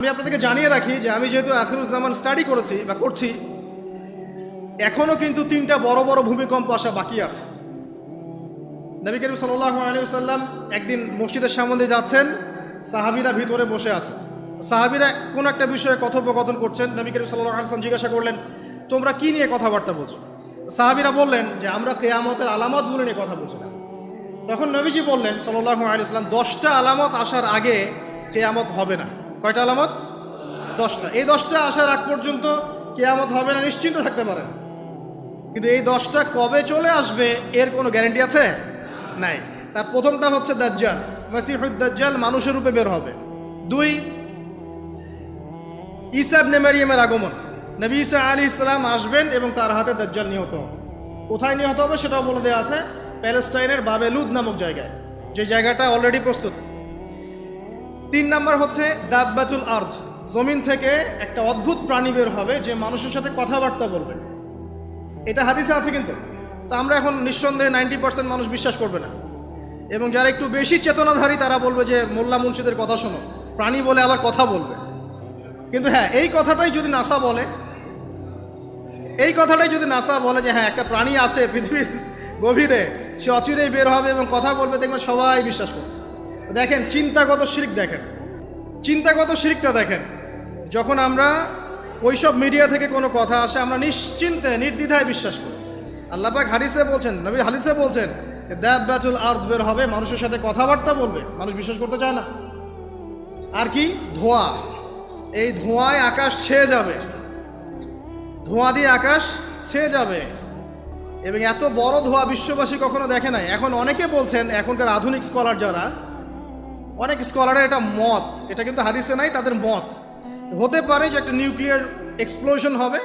আমি আপনাদেরকে জানিয়ে রাখি যে আমি যেহেতু আখিরুজ্জামান স্টাডি করেছি বা করছি, এখনও কিন্তু 3টা বড় বড় ভূমিকম্প আসা বাকি আছে। নবী করিম সাল্লাল্লাহু আলাইহি ওয়াসাল্লাম একদিন মসজিদের সামনে যাচ্ছেন, সাহাবীরা ভিতরে বসে আছে। সাহাবীরা কোন একটা বিষয়ে কথোপকথন করছেন। নবী করিম সাল্লাল্লাহু আলাইহি ওয়াসাল্লাম জিজ্ঞাসা করলেন, তোমরা কি নিয়ে কথাবার্তা বলছো? সাহাবীরা বললেন যে আমরা কিয়ামতের আলামতগুলো নিয়ে কথা বলছিলাম। তখন নবীজি বললেন সাল্লাল্লাহু আলাইহি ওয়াসাল্লাম, 10টা আলামত আসার আগে কিয়ামত হবে না। কয়টা আলামত? 10টা। এই 10টা আসার আগ পর্যন্ত কিয়ামত হবে না, নিশ্চিন্ত থাকতে পারেন। কিন্তু এই 10টা কবে চলে আসবে এর কোনো গ্যারান্টি আছে? নাই। তার প্রথমটা হচ্ছে দাজ্জাল, মাসিহুদ দাজ্জাল মানুষের রূপে বের হবে। 2, ঈসা ইবনে মারইয়ামের আগমন। নবী ঈসা আলাইহিস সালাম আসবেন এবং তার হাতে দাজ্জাল নিহত হবে। কোথায় নিহত হবে সেটাও বলে দেওয়া আছে, প্যালেস্টাইনের বাবেলুদ নামক জায়গায়, যে জায়গাটা অলরেডি প্রস্তুত। 3 নাম্বার হচ্ছে দাব্বাতুল আরদ, জমিন থেকে একটা অদ্ভুত প্রাণী বের হবে যে মানুষের সাথে কথাবার্তা বলবে। এটা হাদিসে আছে কিন্তু, তা আমরা এখন নিঃসন্দেহে 90% মানুষ বিশ্বাস করবে না। এবং যারা একটু বেশি চেতনাধারী তারা বলবে যে মোল্লা মুন্সিদের কথা শোনো, প্রাণী বলে আবার কথা বলবে। কিন্তু হ্যাঁ, এই কথাটাই যদি নাসা বলে, যে হ্যাঁ একটা প্রাণী আছে পৃথিবীর গভীরে, সে অচিরেই বের হবে এবং কথা বলবে, দেখবেন সবাই বিশ্বাস করছে। দেখেন চিন্তাগত শিরক, চিন্তাগত শিরকটা দেখেন। যখন আমরা ওইসব মিডিয়া থেকে কোনো কথা আসে আমরা নিশ্চিন্তে নির্দ্বিধায় বিশ্বাস করি। আল্লাহ পাক হাদিসে বলছেন, নবী হাদিসে বলছেন দাব্বাতুল আরদ বের হবে, মানুষের সাথে কথাবার্তা বলবে, মানুষ বিশ্বাস করতে চায় না। আর কি? ধোঁয়া, এই ধোঁয়ায় আকাশ ছেয়ে যাবে, ধোঁয়া দিয়ে আকাশ ছেয়ে যাবে। এবং এত বড় ধোঁয়া বিশ্ববাসী কখনো দেখে নাই। এখন অনেকে বলছেন, এখনকার আধুনিক স্কলার যারা, অনেক স্কলারের এটা মত, এটা কিন্তু হাদিসে নাই, তাদের মত হতে পারে যে একটা নিউক্লিয়ার এক্সপ্লোশন হবে।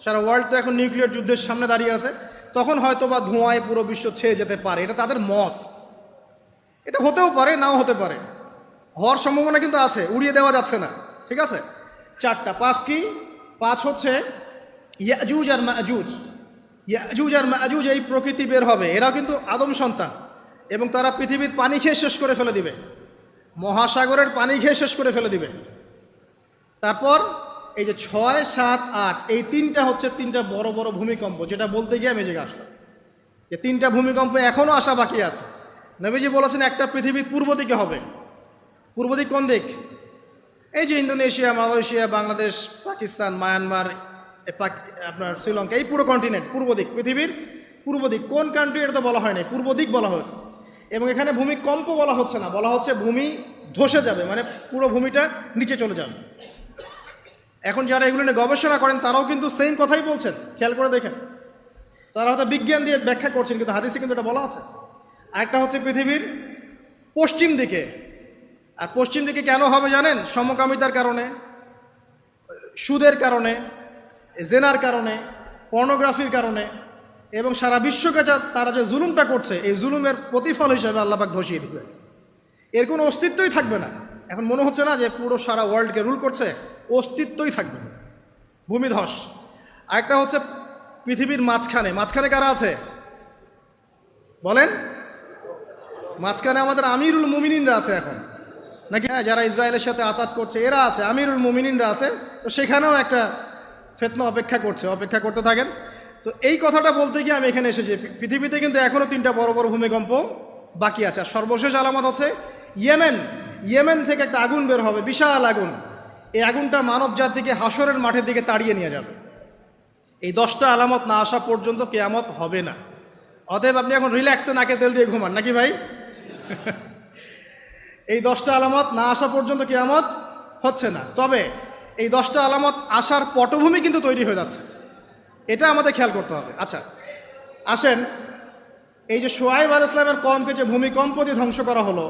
সারা ওয়ার্ল্ড তো এখন নিউক্লিয়ার যুদ্ধের সামনে দাঁড়িয়ে আছে, তখন হয়তো বা ধোঁয়ায় পুরো বিশ্ব ছেয়ে যেতে পারে। এটা তাদের মত, এটা হতেও পারে, নাও হতে পারে, হওয়ার সম্ভাবনা কিন্তু আছে, উড়িয়ে দেওয়া যাচ্ছে না। ঠিক আছে, 4টা। 5 কি? 5 হচ্ছে ইয়াজুজ আর মাজুজ। ইয়াজুজ আর মাজুজ এই প্রকৃতি বের হবে, এরা কিন্তু আদম সন্তান এবং তারা পৃথিবীর পানি খেয়ে শেষ করে ফেলে দিবে, মহাসাগরের পানি খেয়ে শেষ করে ফেলে দিবে। তারপর এই যে 6, 7, 8 এই 3টা হচ্ছে 3টা বড় বড় ভূমিকম্প, যেটা বলতে গিয়ে আমি যে আসলাম যে 3টা ভূমিকম্প এখনও আসা বাকি আছে। নবীজি বলেছেন একটা পৃথিবীর পূর্ব দিকে হবে। পূর্ব দিক কোন দিক? এই যে Indonesia, Malaysia, Bangladesh, Pakistan, Myanmar, আপনার শ্রীলঙ্কা, এই পুরো কন্টিনেন্ট পূর্ব দিক, পৃথিবীর পূর্ব দিক। কোন কান্ট্রি এটা তো বলা হয় নাই, পূর্ব দিক বলা হয়েছে। এবং এখানে ভূমিকম্প বলা হচ্ছে না, বলা হচ্ছে ভূমি ধসে যাবে, মানে পুরো ভূমিটা নিচে চলে যাবে। এখন যারা এগুলো নিয়ে গবেষণা করেন তারাও কিন্তু সেম কথাই বলছেন, খেয়াল করে দেখেন। তারা হয়তো বিজ্ঞান দিয়ে ব্যাখ্যা করছেন, কিন্তু হাদিসে কিন্তু এটা বলা আছে। আরেকটা হচ্ছে পৃথিবীর পশ্চিম দিকে। আর পশ্চিম দিকে কেন হবে জানেন? সমকামিতার কারণে, সুদের কারণে, জেনার কারণে, পর্নোগ্রাফির কারণে, এবং সারা বিশ্বকে তারা যে জুলুমটা করছে, এই জুলুমের প্রতিফল হিসেবে আল্লাহ পাক ধসিয়ে দিবে। এর কোনো অস্তিত্বই থাকবে না। এখন মনে হচ্ছে না যে পুরো সারা ওয়ার্ল্ডকে রুল করছে, অস্তিত্বই থাকবে না, ভূমিধস। আরেকটা হচ্ছে পৃথিবীর মাঝখানে কারা আছে বলেন? মাঝখানে আমাদের আমিরুল মুমিনিনরা আছে এখন, নাকি? হ্যাঁ, যারা ইসরায়েলের সাথে আতাত করছে এরা আছে, আমিরুল মুমিনিনরা আছে। তো সেখানেও একটা ফিতনা অপেক্ষা করতে থাকেন। তো এই কথাটা বলতে গিয়ে আমি এখানে এসেছি। পৃথিবীতে কিন্তু এখনও 3টা বড় বড় ভূমিকম্প বাকি আছে। আর সর্বশেষ আলামত হচ্ছে ইয়েমেন থেকে একটা আগুন বের হবে, বিশাল আগুন। এই আগুনটা মানব জাতিকে হাসরের মাঠের দিকে তাড়িয়ে নিয়ে যাবে। এই 10টা আলামত না আসা পর্যন্ত কিয়ামত হবে না। অতএব আপনি এখন রিল্যাক্সে নাকে তেল দিয়ে ঘুমান, নাকি ভাই? এই 10টা আলামত না আসা পর্যন্ত কিয়ামত হচ্ছে না। তবে এই 10টা আলামত আসার পটভূমি কিন্তু তৈরি হয়ে যাচ্ছে, এটা আমাদের খেয়াল করতে হবে। আচ্ছা আসেন, এই যে শুআয়ব আলাইহিস সালামের কওমকে যে ভূমিকম্প দিয়ে ধ্বংস করা হলো,